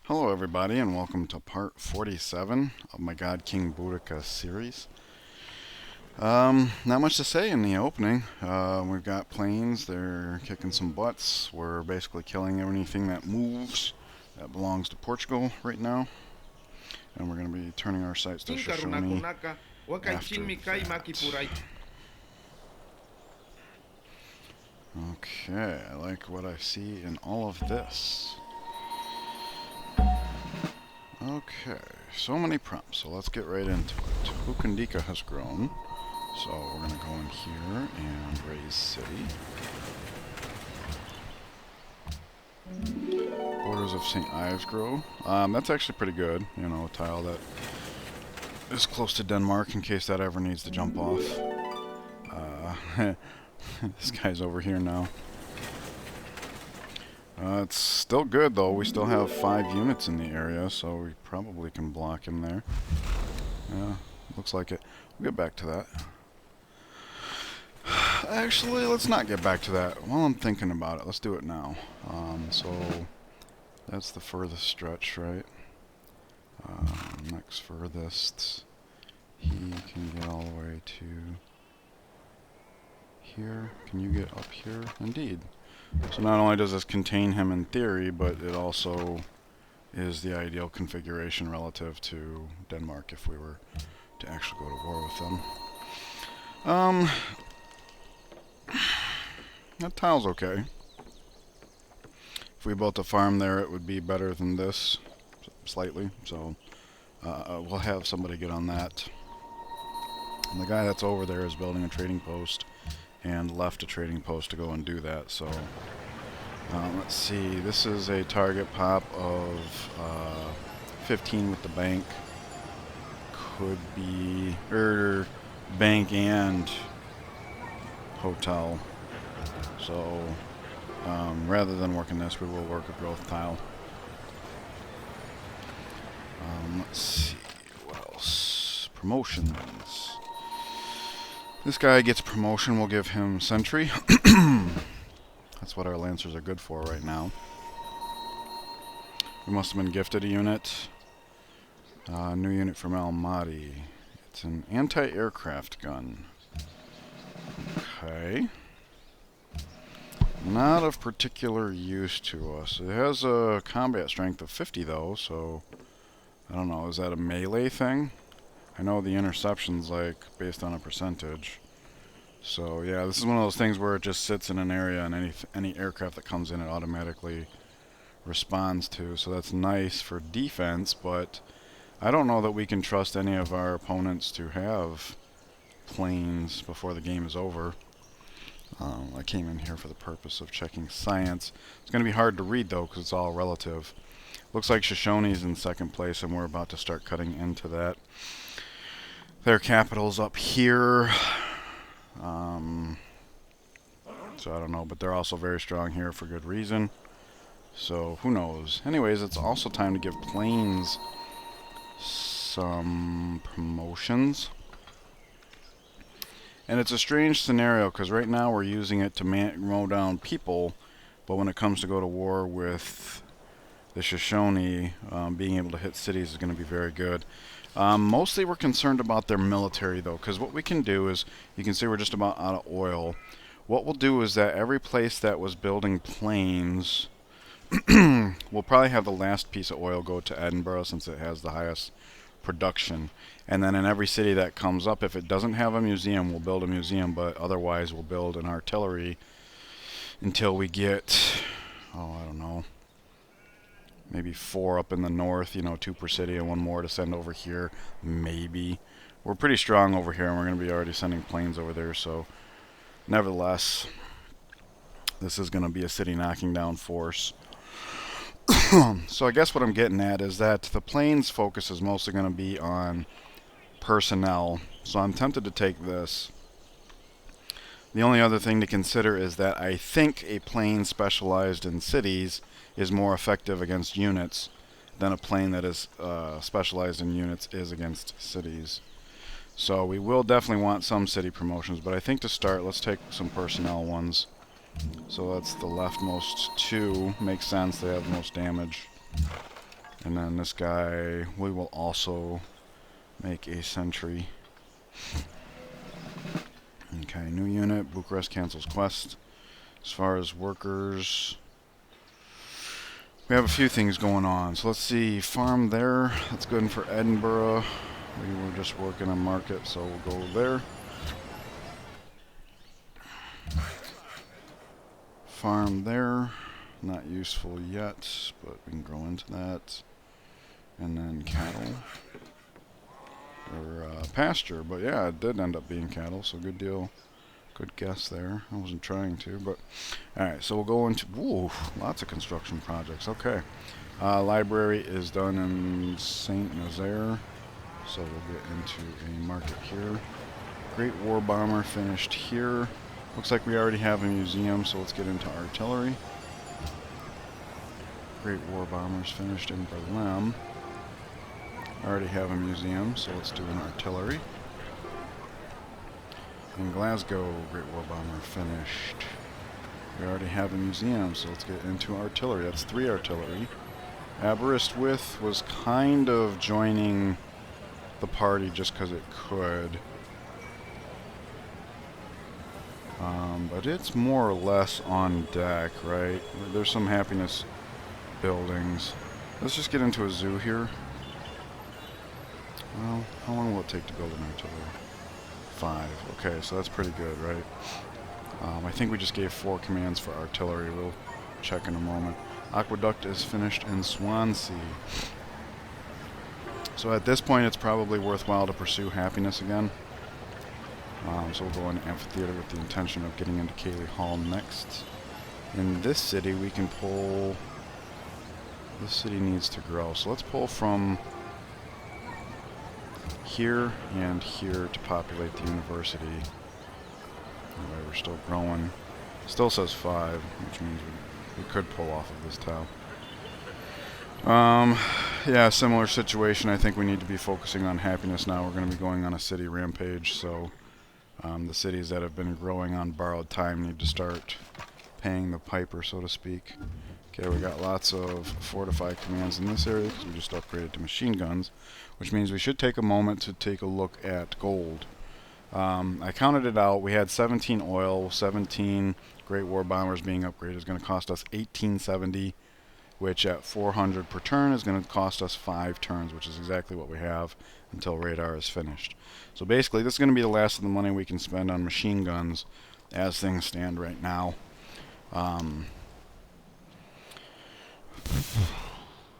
Hello everybody and welcome to part 47 of my God King Boudicca series. Not much to say in the opening. We've got planes, they're kicking some butts. We're basically killing anything that moves that belongs to Portugal right now. And we're going to be turning our sights to Shoshone after that. Okay, I like what I see in all of this. Okay, so many prompts, so let's get right into it. Boudicca has grown, so we're going to go in here and raise city. Borders of St. Ives grow. That's actually pretty good, you know, a tile that is close to Denmark in case that ever needs to jump off. This guy's over here now. It's still good though. We still have 5 units in the area, so we probably can block him there. Yeah, looks like it. We'll get back to that. Actually, let's not get back to that. While I'm thinking about it, let's do it now. So that's the furthest stretch, right? Next furthest, he can get all the way to here. Can you get up here? Indeed. So not only does this contain him in theory, but it also is the ideal configuration relative to Denmark if we were to actually go to war with them. That tile's okay. If we built a farm there, it would be better than this, slightly. So we'll have somebody get on that. And the guy that's over there is building a trading post and left a trading post to go and do that. So let's see, this is a target pop of 15 with the bank. Could be bank and hotel. So rather than working this, we will work a growth tile. Let's see, what else? Promotions. This guy gets promotion, we'll give him sentry. That's what our lancers are good for right now. We must have been gifted a unit. New unit from Almaty. It's an anti-aircraft gun. Okay. Not of particular use to us. It has a combat strength of 50 though, so I don't know, is that a melee thing? I know the interception's like based on a percentage. So yeah, this is one of those things where it just sits in an area and any aircraft that comes in it automatically responds to. So that's nice for defense, but I don't know that we can trust any of our opponents to have planes before the game is over. I came in here for the purpose of checking science. It's going to be hard to read though because it's all relative. Looks like Shoshone's in second place and we're about to start cutting into that. Their capital's up here. So I don't know, but they're also very strong here for good reason. So who knows? Anyways, it's also time to give planes some promotions. And it's a strange scenario because right now we're using it to mow down people, but when it comes to go to war with the Shoshone, being able to hit cities is going to be very good. Mostly we're concerned about their military though, because what we can do is, you can see we're just about out of oil. What we'll do is that every place that was building planes, we'll probably have the last piece of oil go to Edinburgh since it has the highest production. And then in every city that comes up, if it doesn't have a museum, we'll build a museum, but otherwise we'll build an artillery until we get, oh, I don't know, maybe 4 up in the north, you know, 2 per city and 1 more to send over here, maybe. We're pretty strong over here and we're going to be already sending planes over there, so nevertheless, this is going to be a city knocking down force. So I guess what I'm getting at is that the planes focus is mostly going to be on personnel, so I'm tempted to take this. The only other thing to consider is that I think a plane specialized in cities is more effective against units than a plane that is specialized in units is against cities. So we will definitely want some city promotions, but I think to start, let's take some personnel ones. So that's the leftmost 2. Makes sense, they have the most damage. And then this guy, we will also make a sentry. Okay, new unit. Bucharest cancels quest. As far as workers, we have a few things going on. So let's see, farm there. That's good for Edinburgh. We were just working on market, so we'll go there. Farm there. Not useful yet, but we can grow into that. And then cattle. Or pasture, but yeah, it did end up being cattle, so good deal. Good guess there. I wasn't trying to, but... Alright, so we'll go into... Ooh, lots of construction projects. Okay. Library is done in St. Nazaire, so we'll get into a market here. Great War Bomber finished here. Looks like we already have a museum, so let's get into artillery. Great War Bombers finished in Berlin. Already have a museum, so let's do an artillery. In Glasgow, Great War Bomber finished. We already have a museum, so let's get into artillery. That's 3 artillery. Aberystwyth was kind of joining the party just because it could. But it's more or less on deck, right? There's some happiness buildings. Let's just get into a zoo here. Well, how long will it take to build an artillery? 5. Okay, so that's pretty good, right? I think we just gave 4 commands for artillery. We'll check in a moment. Aqueduct is finished in Swansea. So at this point, it's probably worthwhile to pursue happiness again. So we'll go into amphitheater with the intention of getting into Cayley Hall next. In this city, we can pull... This city needs to grow. So let's pull from here and here to populate the university. Anyway, we're still growing. Still says 5, which means we could pull off of this tile. Yeah, similar situation. I think we need to be focusing on happiness now. We're going to be going on a city rampage, so the cities that have been growing on borrowed time need to start paying the piper, so to speak. Okay, we got lots of fortify commands in this area because we just upgraded to machine guns, which means we should take a moment to take a look at gold. I counted it out. We had 17 oil, 17 Great War Bombers being upgraded is going to cost us 1870, which at 400 per turn is going to cost us 5 turns, which is exactly what we have until radar is finished. So basically, this is going to be the last of the money we can spend on machine guns as things stand right now.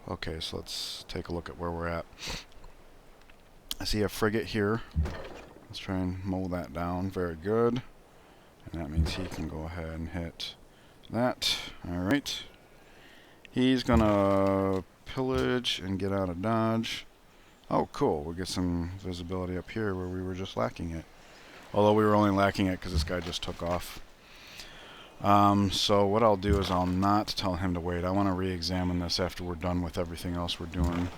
Okay, so let's take a look at where we're at. I see a frigate here. Let's try and mow that down. Very good. And that means he can go ahead and hit that. Alright. He's gonna pillage and get out of dodge. Oh, cool. We'll get some visibility up here where we were just lacking it. Although we were only lacking it because this guy just took off. So what I'll do is I'll not tell him to wait. I want to re-examine this after we're done with everything else we're doing.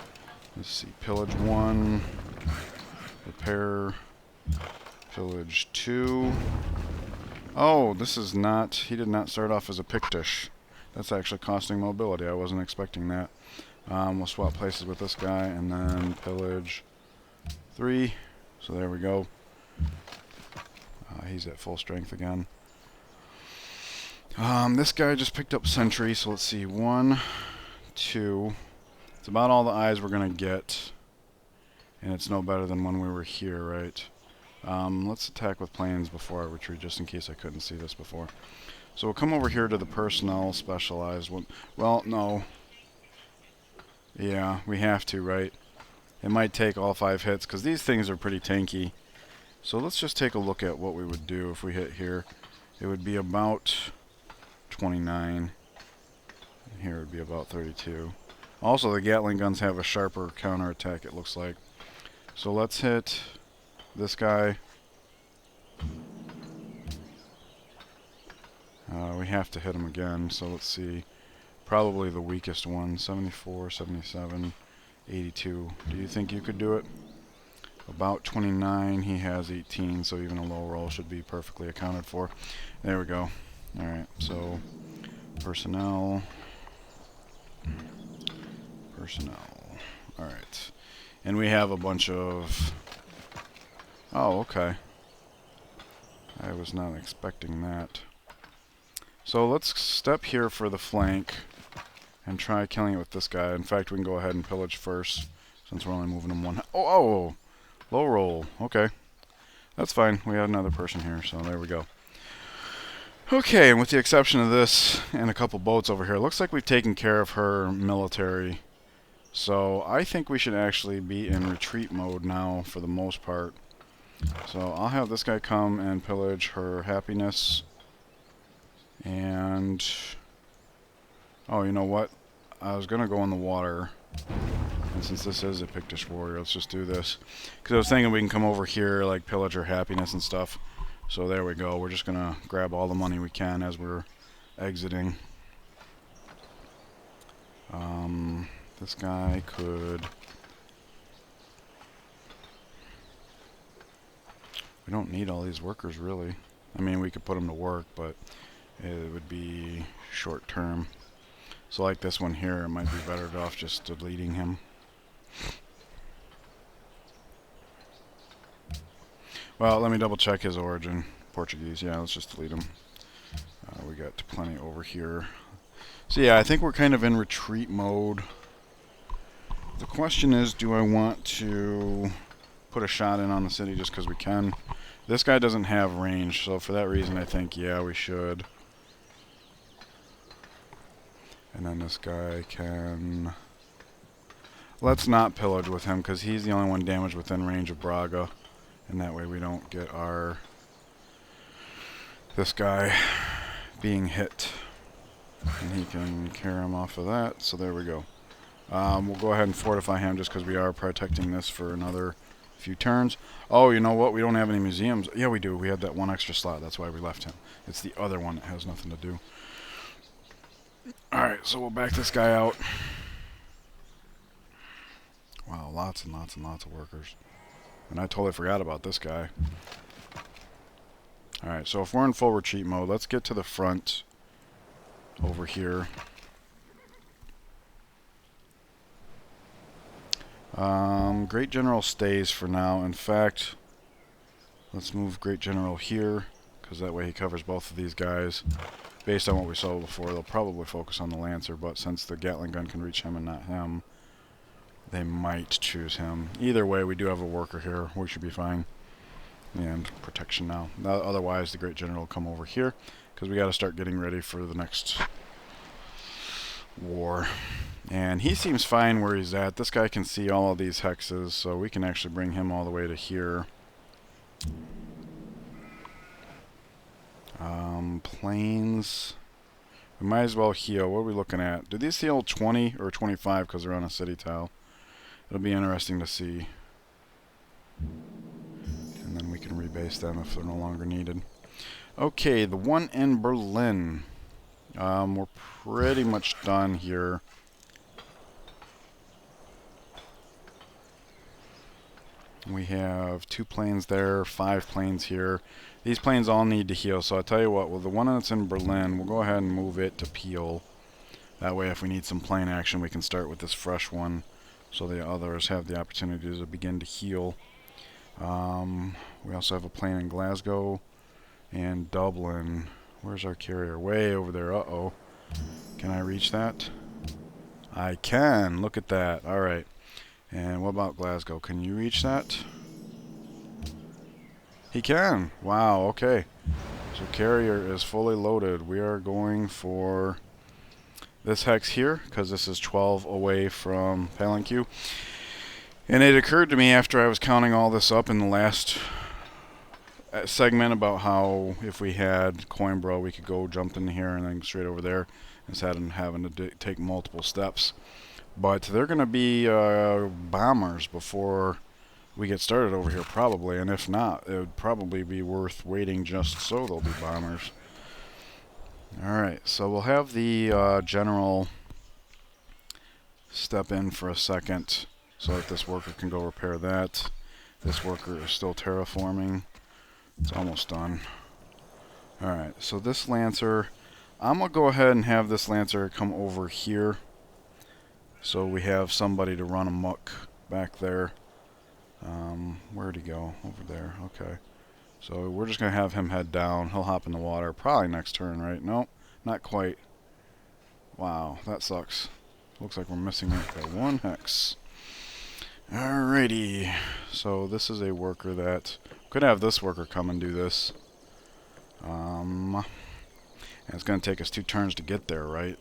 Let's see. Pillage 1. Repair. Pillage 2. Oh, this is not... He did not start off as a Pictish. That's actually costing mobility. I wasn't expecting that. We'll swap places with this guy and then pillage 3. So there we go. He's at full strength again. This guy just picked up sentry, so let's see. 1, 2. It's about all the eyes we're going to get. And it's no better than when we were here, right? Let's attack with planes before I retreat, just in case I couldn't see this before. So we'll come over here to the personnel specialized one. Well, no. Yeah, we have to, right? It might take all 5 hits, because these things are pretty tanky. So let's just take a look at what we would do if we hit here. It would be about 29. Here it would be about 32. Also, the Gatling guns have a sharper counterattack, it looks like. So let's hit this guy. We have to hit him again, so let's see. Probably the weakest one. 74, 77, 82. Do you think you could do it? About 29. He has 18, so even a low roll should be perfectly accounted for. There we go. Alright, so personnel. Personnel. Alright. And we have a bunch of... Oh, okay. I was not expecting that. So let's step here for the flank and try killing it with this guy. In fact, we can go ahead and pillage first, since we're only moving him one... Oh! Low roll. Okay. That's fine. We had another person here, so there we go. Okay, and with the exception of this and a couple boats over here, it looks like we've taken care of her military. So I think we should actually be in retreat mode now for the most part. So I'll have this guy come and pillage her happiness. And... oh, you know what? I was going to go in the water. And since this is a Pictish warrior, let's just do this. Because I was thinking we can come over here, like, pillage her happiness and stuff. So there we go. We're just going to grab all the money we can as we're exiting. This guy could... we don't need all these workers, really. I mean, we could put them to work, but it would be short term. So like this one here, it might be better off just deleting him. Well, let me double check his origin. Portuguese, yeah, let's just delete him. We got plenty over here. So yeah, I think we're kind of in retreat mode. The question is, do I want to put a shot in on the city just because we can? This guy doesn't have range, so for that reason I think, yeah, we should. And then this guy can... let's not pillage with him because he's the only one damaged within range of Braga. And that way we don't get our... this guy being hit. And he can carry him off of that, so there we go. We'll go ahead and fortify him just because we are protecting this for another few turns. Oh, you know what? We don't have any museums. Yeah, we do. We had that one extra slot. That's why we left him. It's the other one that has nothing to do. Alright, so we'll back this guy out. Wow, lots and lots and lots of workers. And I totally forgot about this guy. Alright, so if we're in full retreat mode, let's get to the front over here. Great General stays for now. In fact, let's move Great General here, because that way he covers both of these guys. Based on what we saw before, they'll probably focus on the Lancer, but since the Gatling gun can reach him and not him, they might choose him. Either way, we do have a worker here. We should be fine. And protection now. Otherwise, the Great General will come over here, because we got to start getting ready for the next war. And he seems fine where he's at. This guy can see all of these hexes, so we can actually bring him all the way to here. Planes. We might as well heal. What are we looking at? Do these heal 20 or 25 because they're on a city tile? It'll be interesting to see. And then we can rebase them if they're no longer needed. Okay, the one in Berlin. We're pretty much done here. We have 2 planes there, 5 planes here. These planes all need to heal, so I'll tell you what, well, the one that's in Berlin, we'll go ahead and move it to Peel. That way if we need some plane action, we can start with this fresh one, so the others have the opportunity to begin to heal. We also have a plane in Glasgow and Dublin. Where's our carrier? Way over there. Uh-oh. Can I reach that? I can. Look at that. Alright. And what about Glasgow? Can you reach that? He can. Wow, okay. So carrier is fully loaded. We are going for this hex here, because this is 12 away from Palanque. And it occurred to me after I was counting all this up in the last segment about how if we had Coimbra, we could go jump in here and then straight over there instead of having to take multiple steps. But they're going to be bombers before we get started over here, probably. And if not, it would probably be worth waiting just so they'll be bombers. Alright, so we'll have the general step in for a second so that this worker can go repair that. This worker is still terraforming. It's almost done. Alright, so this Lancer, I'm going to go ahead and have this Lancer come over here. So we have somebody to run amok back there. Where'd he go? Over there. Okay. So we're just going to have him head down. He'll hop in the water. Probably next turn, right? Nope, not quite. Wow, that sucks. Looks like we're missing it by 1 hex. Alrighty. So this is a worker that... Could have this worker come and do this. And it's going to take us 2 turns to get there, right?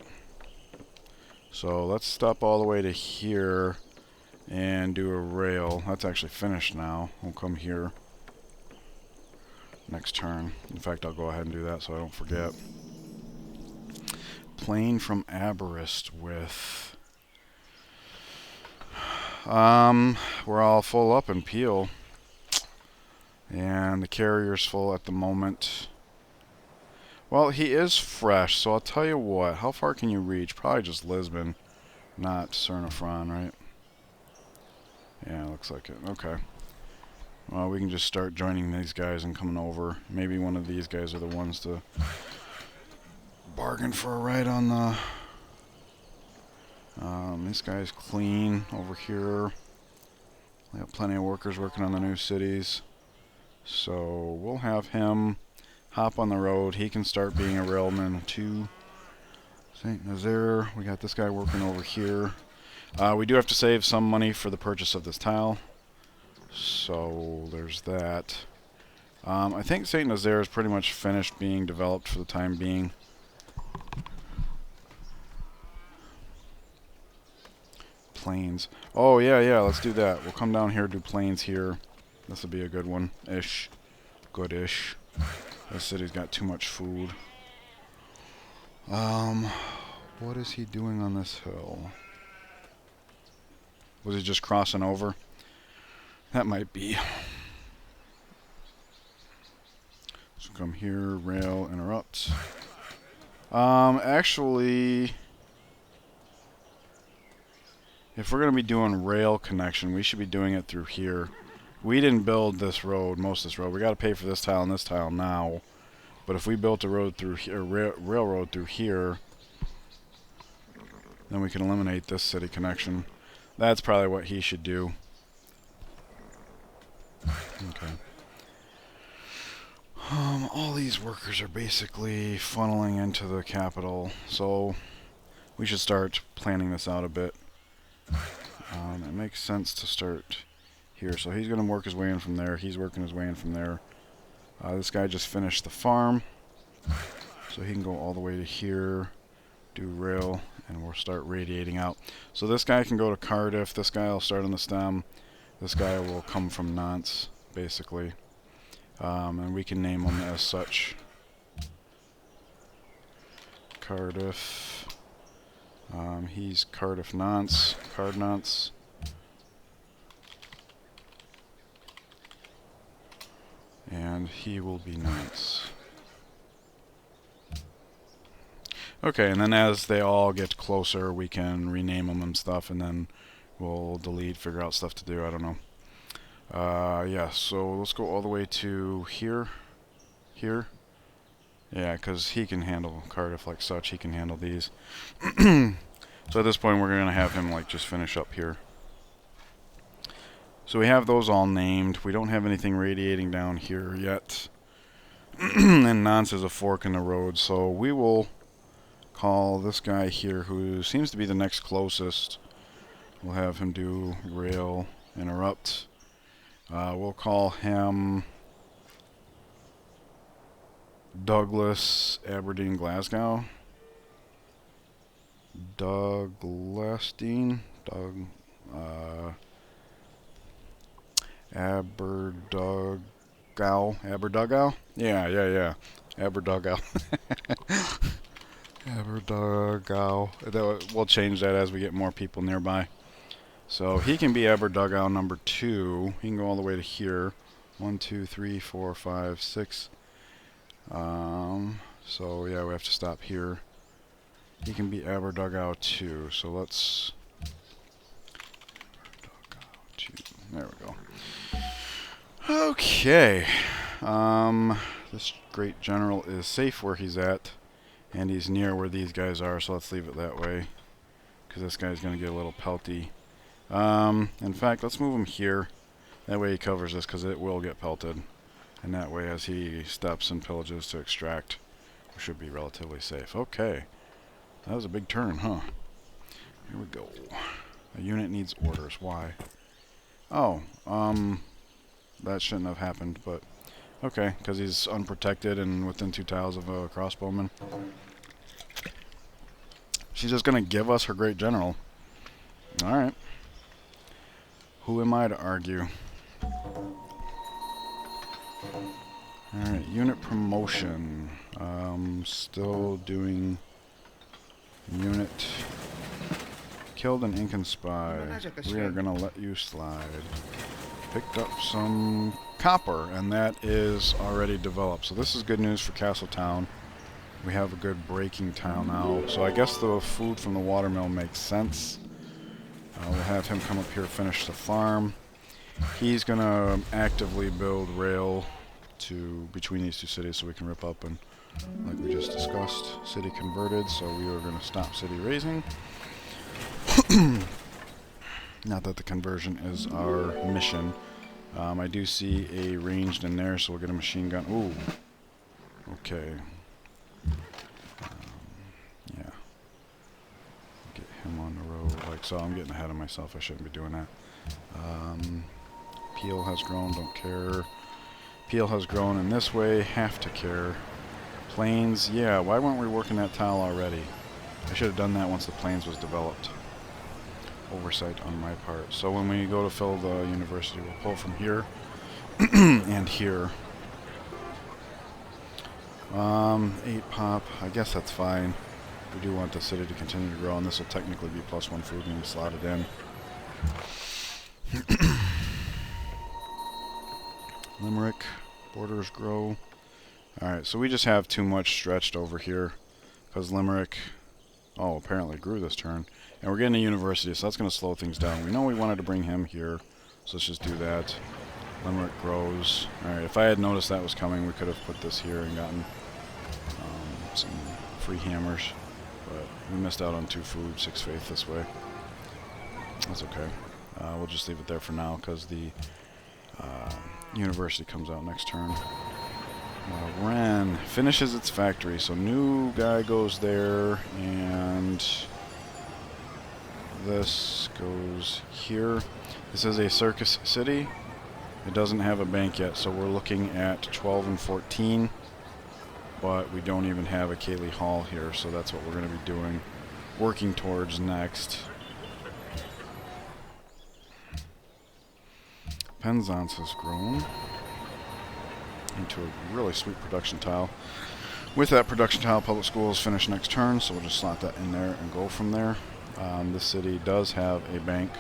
So let's stop all the way to here and do a rail. That's actually finished now. We'll come here next turn. In fact, I'll go ahead and do that so I don't forget. Plane from Aberist with... we're all full up in Peel. And the carrier's full at the moment. Well, he is fresh, so I'll tell you what. How far can you reach? Probably just Lisbon, not Cernifron, right? Yeah, looks like it. Okay. Well, we can just start joining these guys and coming over. Maybe one of these guys are the ones to bargain for a ride on the... this guy's clean over here. We have plenty of workers working on the new cities. So we'll have him hop on the road. He can start being a railman to St. Nazaire. We got this guy working over here. We do have to save some money for the purchase of this tile. So there's that. I think St. Nazaire is pretty much finished being developed for the time being. Plains. Oh, yeah, let's do that. We'll come down here, do plains here. This will be a good one-ish. Good-ish. This city's got too much food. What is he doing on this hill? Was he just crossing over? That might be. So come here, rail, interrupt. Actually... If we're going to be doing rail connection, we should be doing it through here. We didn't build this road, most of this road. We got to pay for this tile and this tile now. But if we built a road through here, railroad through here, then we can eliminate this city connection. That's probably what he should do. Okay. All these workers are basically funneling into the capital, so we should start planning this out a bit. It makes sense to start here. So he's going to work his way in from there. He's working his way in from there. This guy just finished the farm. So he can go all the way to here, do rail, and we'll start radiating out. So this guy can go to Cardiff. This guy will start on the stem. This guy will come from Nantes, basically. And we can name him as such. Cardiff. He's Cardiff Nantes, Card Nantes. And he will be Nantes. Okay, and then as they all get closer, we can rename them and stuff, and then we'll delete, figure out stuff to do, I don't know. Yeah, so let's go all the way to here. Here. Yeah, because he can handle Cardiff like such. He can handle these. So at this point, we're going to have him like just finish up here. So we have those all named. We don't have anything radiating down here yet. And Nantes is a fork in the road. So we will call this guy here, who seems to be the next closest. We'll have him do rail interrupt. We'll call him Douglas Aberdeen Glasgow. Douglasdean. Aberdougall? Yeah. Aberdougall. Aberdougall. We'll change that as we get more people nearby. So he can be Aberdougall number 2. He can go all the way to here. 1, 2, 3, 4, 5, 6. So yeah, we have to stop here. He can be Aberdougall 2. So let's... Aberdougall 2. There we go. Okay. This great general is safe where he's at. And he's near where these guys are, so let's leave it that way. because this guy's going to get a little pelty. In fact, let's move him here. That way he covers this, because it will get pelted. And that way, as he steps and pillages to extract, we should be relatively safe. Okay. That was a big turn, huh? Here we go. A unit needs orders. Why? Oh, that shouldn't have happened, but okay, because he's unprotected and within 2 tiles of a crossbowman. She's just going to give us her great general. Alright. Who am I to argue? Alright, unit promotion. Still doing unit. Killed an Incan spy. We are going to let you slide. Picked up some copper, and that is already developed. So this is good news for Castletown. We have a good breaking tile now. So I guess the food from the watermill makes sense. We'll have him come up here, finish the farm. He's going to actively build rail to between these 2 cities so we can rip up, and like we just discussed, city converted, so we are going to stop city raising. Not that the conversion is our mission. I do see a ranged in there, so we'll get a machine gun. Ooh. Okay. Yeah. Get him on the road. Like so, I'm getting ahead of myself. I shouldn't be doing that. Peel has grown, don't care. Peel has grown in this way, have to care. Plains, yeah, why weren't we working that tile already? I should have done that once the plains was developed. Oversight on my part. So when we go to fill the university, we'll pull from here and here. 8 pop, I guess that's fine. We do want the city to continue to grow, and this will technically be +1 food when we slot it in. Limerick, borders grow. Alright, so we just have too much stretched over here, because Limerick, apparently grew this turn. And we're getting a university, so that's going to slow things down. We know we wanted to bring him here, so let's just do that. Limerick grows. Alright, if I had noticed that was coming, we could have put this here and gotten some free hammers. But we missed out on 2 food, 6 faith this way. That's okay. We'll just leave it there for now, because the university comes out next turn. Ren finishes its factory, so new guy goes there, and this goes here. This is a circus city. It doesn't have a bank yet, so we're looking at 12 and 14, but we don't even have a Kaylee Hall here, so that's what we're going to be doing, working towards next. Penzance has grown into a really sweet production tile. With that production tile, public schools finish next turn, so we'll just slot that in there and go from there. This city does have a bank,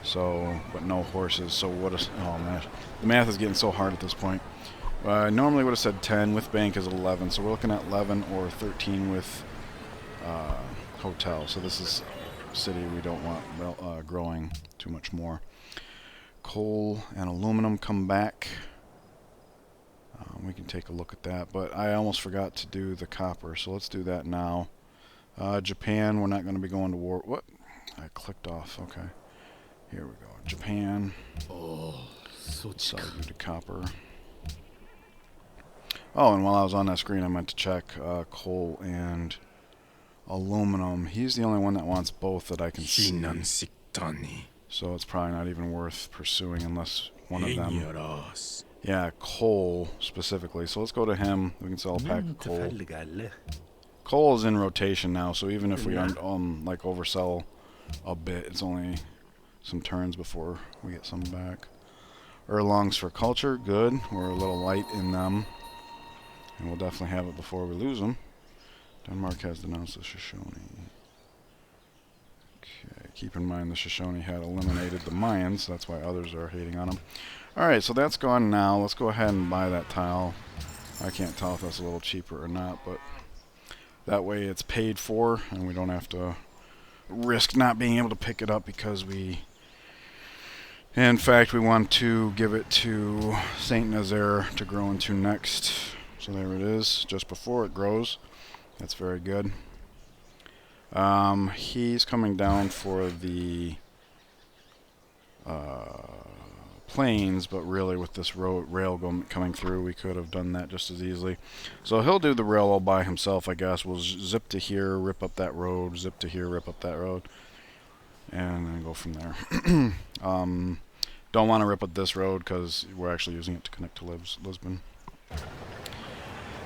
so but no horses. So what is? Oh man, the math is getting so hard at this point. I normally would have said 10 with bank is 11, so we're looking at 11 or 13 with hotel. So this is a city we don't want growing too much more. Coal and aluminum come back. We can take a look at that, but I almost forgot to do the copper, so let's do that now. Japan, we're not going to be going to war. What? I clicked off. Okay. Here we go. Japan. Sell you to copper. Oh, and while I was on that screen, I meant to check coal and aluminum. He's the only one that wants both that I can see. So it's probably not even worth pursuing unless one of them... Yeah, coal specifically. So let's go to him. We can sell a pack of coal. Coal is in rotation now, so even if we like oversell a bit, it's only some turns before we get some back. Erlongs for culture, good. We're a little light in them, and we'll definitely have it before we lose them. Denmark has denounced the Shoshone. Okay, keep in mind the Shoshone had eliminated the Mayans, that's why others are hating on them. Alright, so that's gone now. Let's go ahead and buy that tile. I can't tell if that's a little cheaper or not, but that way it's paid for, and we don't have to risk not being able to pick it up because we... In fact, we want to give it to Saint Nazaire to grow into next. So there it is, just before it grows. That's very good. He's coming down for the planes, but really with this rail coming through, we could have done that just as easily. So he'll do the rail all by himself, I guess. We'll zip to here, rip up that road, zip to here, rip up that road, and then go from there. Don't want to rip up this road because we're actually using it to connect to Lisbon.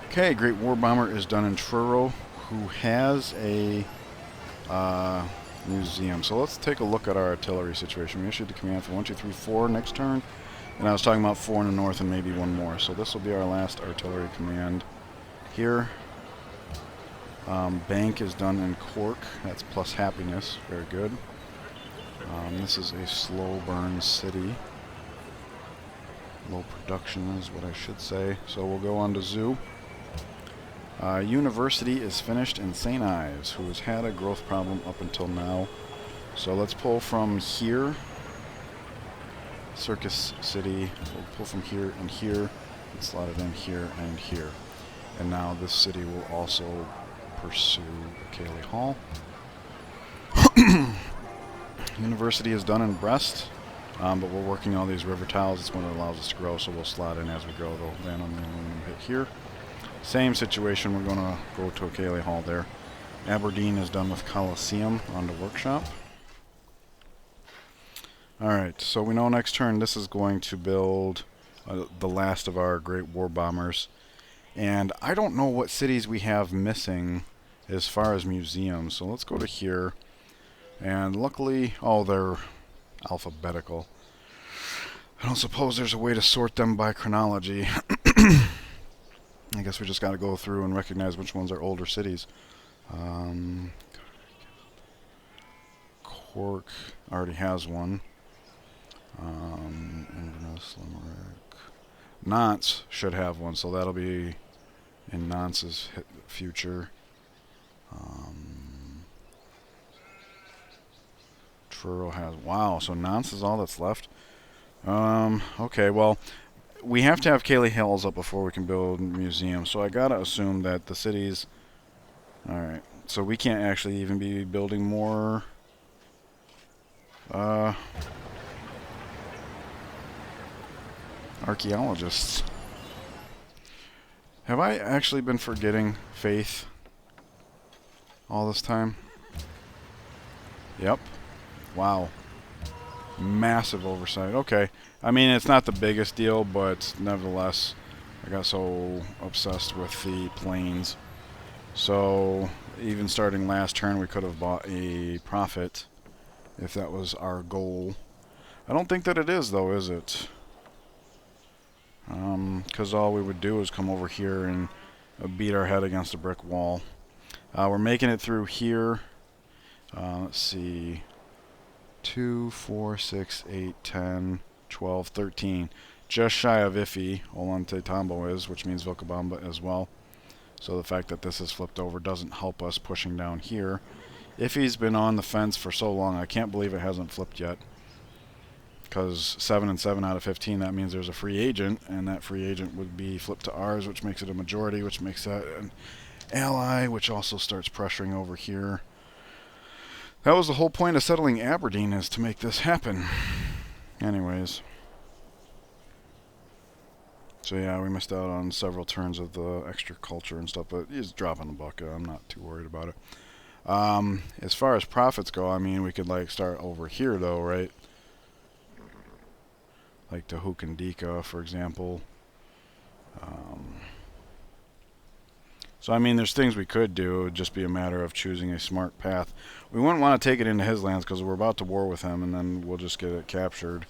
Okay, Great War Bomber is done in Truro, who has a museum. So let's take a look at our artillery situation. We issued the command for 1, 2, 3, 4 next turn. And I was talking about 4 in the north and maybe one more. So this will be our last artillery command here. Bank is done in Cork. That's plus happiness. Very good. This is a slow burn city. Low production is what I should say. So we'll go on to Zoo. University is finished in St. Ives, who has had a growth problem up until now. So let's pull from here. Circus City. We'll pull from here and here. And slot it in here and here. And now this city will also pursue Cayley Hall. University is done in Brest, but we're working all these river tiles. It's what allows us to grow, so we'll slot in as we go. They'll land on the aluminum hit here. Same situation, we're going to go to Cayley Hall there. Aberdeen is done with Coliseum on the workshop. Alright, so we know next turn this is going to build the last of our Great War Bombers. And I don't know what cities we have missing as far as museums. So let's go to here. And luckily, oh, they're alphabetical. I don't suppose there's a way to sort them by chronology. I guess we just got to go through and recognize which ones are older cities. Cork already has one. Inverness, Limerick. Nantes should have one, so that'll be in Nantes' future. Truro has... Wow, so Nantes is all that's left? Okay, well, we have to have Cayley Hills up before we can build museums, so I gotta assume that the cities... Alright, so we can't actually even be building more... archaeologists. Have I actually been forgetting faith all this time? Yep. Wow. Massive oversight. Okay. I mean, it's not the biggest deal, but nevertheless, I got so obsessed with the planes. So, even starting last turn, we could have bought a profit if that was our goal. I don't think that it is, though, is it? Because all we would do is come over here and beat our head against a brick wall. We're making it through here. Let's see. 2, 4, 6, 8, 10, 12, 13. Just shy of Iffy, Ollantaytambo is, which means Vilcabamba as well. So the fact that this is flipped over doesn't help us pushing down here. Iffy's been on the fence for so long, I can't believe it hasn't flipped yet. Because 7 and 7 out of 15, that means there's a free agent, and that free agent would be flipped to ours, which makes it a majority, which makes that an ally, which also starts pressuring over here. That was the whole point of settling Aberdeen, is to make this happen. Anyways. So yeah, we missed out on several turns of the extra culture and stuff, but he's dropping the bucket. I'm not too worried about it. As far as profits go, I mean, we could like start over here though, right? Like to Boudicca, for example. So I mean, there's things we could do. It would just be a matter of choosing a smart path. We wouldn't want to take it into his lands because we're about to war with him, and then we'll just get it captured.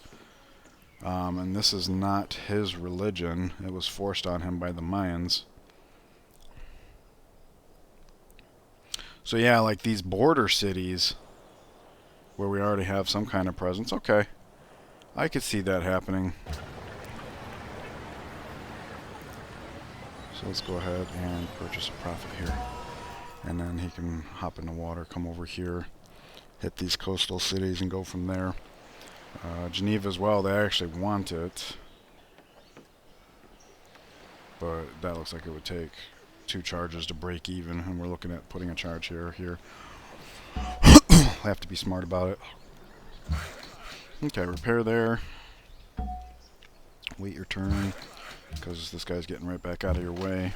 And this is not his religion. It was forced on him by the Mayans. So yeah, like these border cities where we already have some kind of presence. Okay. I could see that happening. So let's go ahead and purchase a profit here. And then he can hop in the water, come over here, hit these coastal cities and go from there. Geneva as well, they actually want it. But that looks like it would take 2 charges to break even, and we're looking at putting a charge here. Have to be smart about it. Okay, repair there. Wait your turn, because this guy's getting right back out of your way.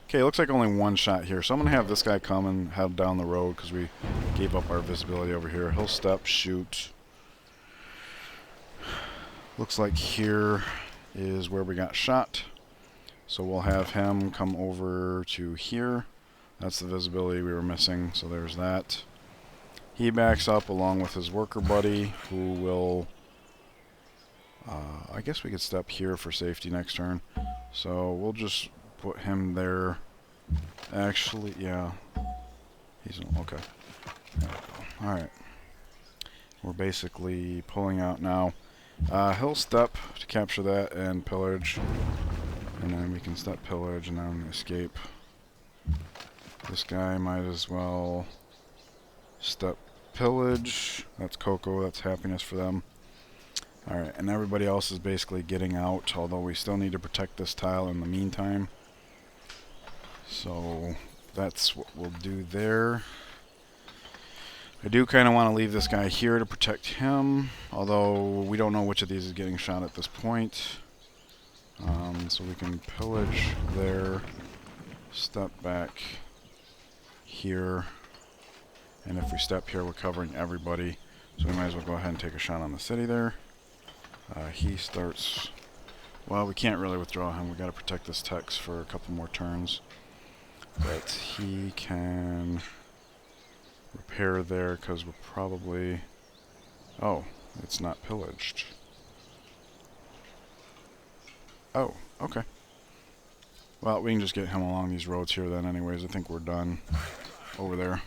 Okay, looks like only one shot here, so I'm going to have this guy come and head down the road, because we gave up our visibility over here. He'll step, shoot. Looks like here is where we got shot. So we'll have him come over to here. That's the visibility we were missing, so there's that. He backs up along with his worker buddy, who will... I guess we could step here for safety next turn. So we'll just put him there. Actually, yeah. He's... okay. There we go. Alright. We're basically pulling out now. He'll step to capture that and pillage. And then we can step pillage and then escape. This guy might as well step pillage. That's Coco, that's happiness for them. Alright, and everybody else is basically getting out, although we still need to protect this tile in the meantime. So that's what we'll do there. I do kind of want to leave this guy here to protect him, although we don't know which of these is getting shot at this point. So we can pillage there, step back here, and if we step here we're covering everybody, so we might as well go ahead and take a shot on the city there. He starts... well, we can't really withdraw him, we gotta protect this Tex for a couple more turns. But he can repair there, because we're probably... oh, it's not pillaged. Oh, okay. Well, we can just get him along these roads here then anyways. I think we're done over there.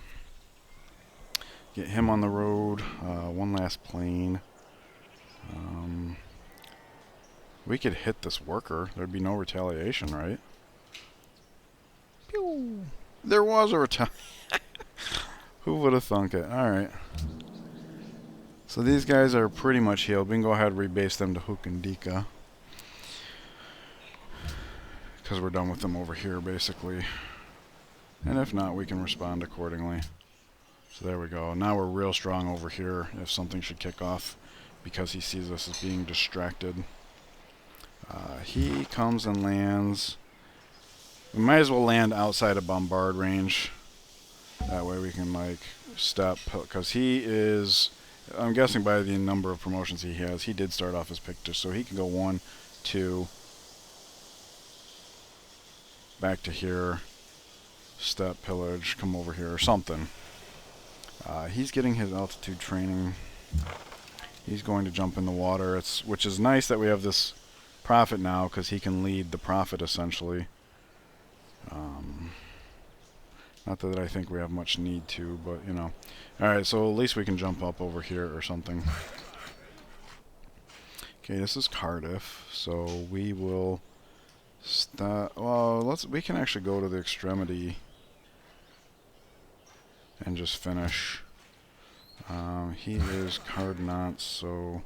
Get him on the road. One last plane. We could hit this worker. There'd be no retaliation, right? Pew! There was a retaliation. Who would have thunk it? Alright. So these guys are pretty much healed. We can go ahead and rebase them to Boudicca, because we're done with them over here, basically. And if not, we can respond accordingly. So there we go. Now we're real strong over here if something should kick off, because he sees us as being distracted. He comes and lands. We might as well land outside of bombard range. That way we can, like, step, because he is... I'm guessing by the number of promotions he has, he did start off as Pictus, so he can go 1, 2... back to here, step, pillage, come over here, or something. He's getting his altitude training. He's going to jump in the water, which is nice that we have this prophet now, because he can lead the prophet, essentially. Not that I think we have much need to, but, you know. Alright, so at least we can jump up over here or something. Okay, this is Cardiff, so we will... well, we can actually go to the extremity and just finish. He is Cardinance, so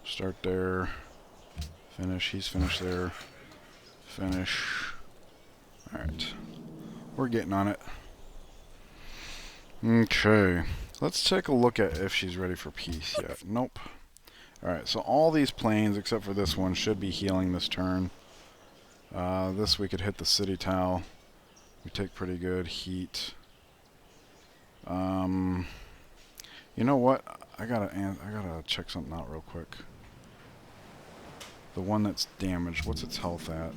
start there, finish, he's finished there, finish. Alright, we're getting on it. Okay, let's take a look at if she's ready for peace yet. Nope. Alright, so all these planes, except for this one, should be healing this turn. This we could hit the city tile. We take pretty good heat. You know what? I gotta check something out real quick. The one that's damaged, what's its health at?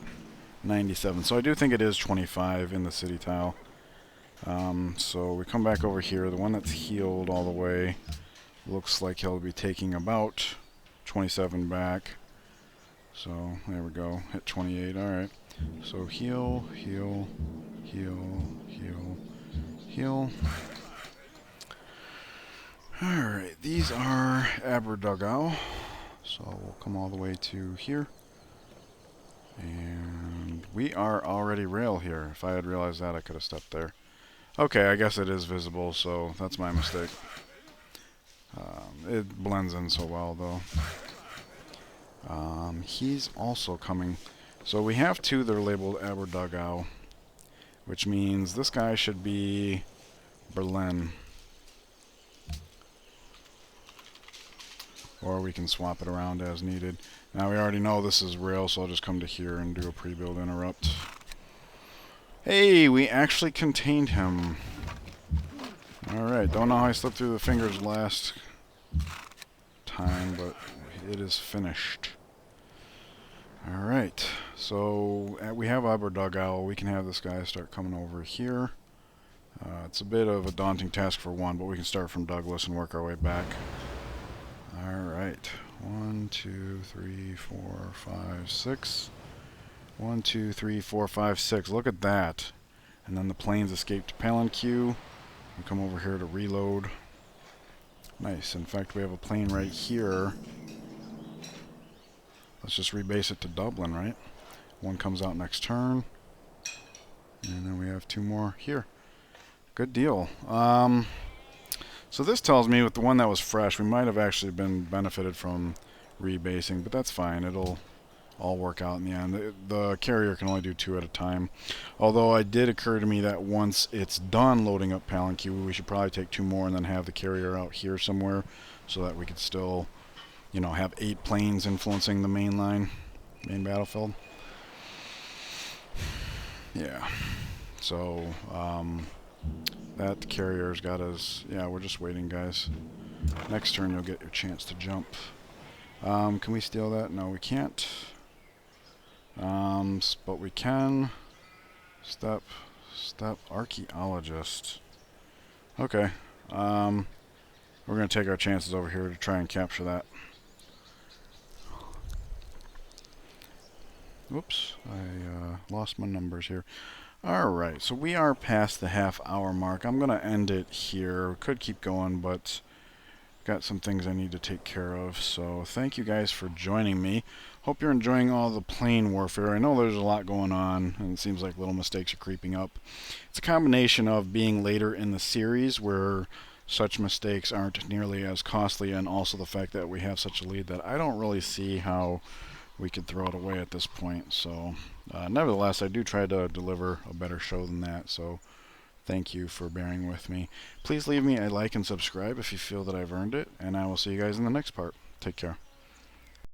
97. So I do think it is 25 in the city tile. So we come back over here. The one that's healed all the way looks like he'll be taking about 27 back. So there we go. Hit 28. Alright. So heal, heal, heal, heal, heal. Alright, these are Aberdugau. So we'll come all the way to here. And we are already rail here. If I had realized that, I could have stepped there. Okay, I guess it is visible, so that's my mistake. It blends in so well, though. He's also coming. So we have two that are labeled Aberdaugau, which means this guy should be Berlin. Or we can swap it around as needed. Now we already know this is real, so I'll just come to here and do a pre-build interrupt. Hey, we actually contained him. Alright, don't know how I slipped through the fingers last time, but it is finished. Alright, so we have Aberdaugau. We can have this guy start coming over here. It's a bit of a daunting task for one, but we can start from Douglas and work our way back. Alright, 1, 2, 3, 4, 5, 6. 1, 2, 3, 4, 5, 6. Look at that. And then the planes escape to Palanque. We come over here to reload. Nice. In fact, we have a plane right here. Let's just rebase it to Dublin, right? One comes out next turn. And then we have two more here. Good deal. So this tells me with the one that was fresh, we might have actually been benefited from rebasing, but that's fine. It'll all work out in the end. The carrier can only do 2 at a time. Although it did occur to me that once it's done loading up Palanque, we should probably take 2 more and then have the carrier out here somewhere so that we could still, you know, have 8 planes influencing the main line, main battlefield. Yeah. So, that carrier's got us. Yeah, we're just waiting, guys. Next turn, you'll get your chance to jump. Can we steal that? No, we can't. But we can. Step archaeologist. Okay. We're gonna take our chances over here to try and capture that. Whoops, I lost my numbers here. Alright, so we are past the half-hour mark. I'm going to end it here. We could keep going, but got some things I need to take care of. So thank you guys for joining me. Hope you're enjoying all the plane warfare. I know there's a lot going on, and it seems like little mistakes are creeping up. It's a combination of being later in the series, where such mistakes aren't nearly as costly, and also the fact that we have such a lead that I don't really see how we could throw it away at this point. So nevertheless, I do try to deliver a better show than that, so thank you for bearing with me. Please leave me a like and subscribe if you feel that I've earned it, and I will see you guys in the next part. Take care.